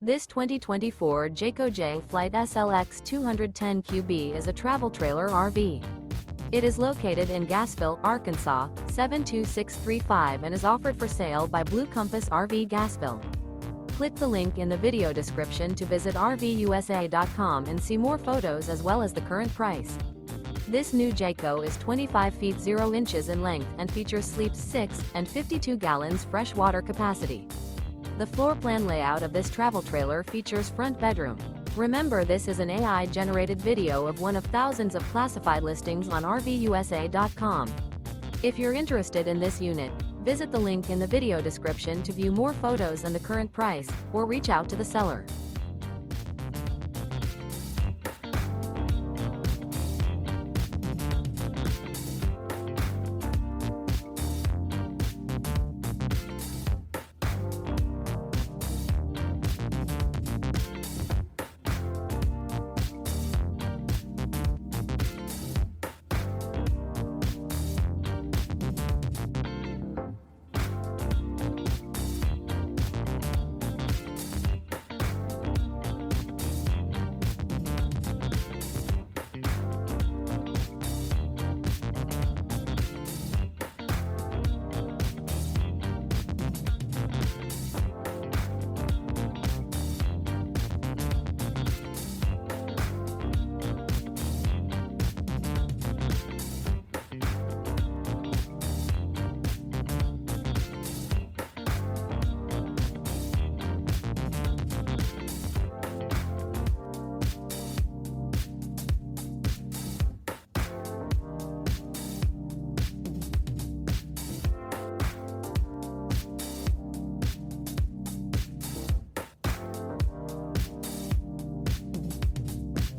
This 2024 Jayco Jay Flight SLX 210 QB is a travel trailer RV. It is located in Gassville, Arkansas, 72635 and is offered for sale by Blue Compass RV Gassville. Click the link in the video description to visit RVUSA.com and see more photos as well as the current price. This new Jayco is 25 feet 0 inches in length and features sleeps 6 and 52 gallons fresh water capacity. The floor plan layout of this travel trailer features front bedroom. Remember, this is an AI-generated video of one of thousands of classified listings on RVUSA.com. If you're interested in this unit, visit the link in the video description to view more photos and the current price, or reach out to the seller.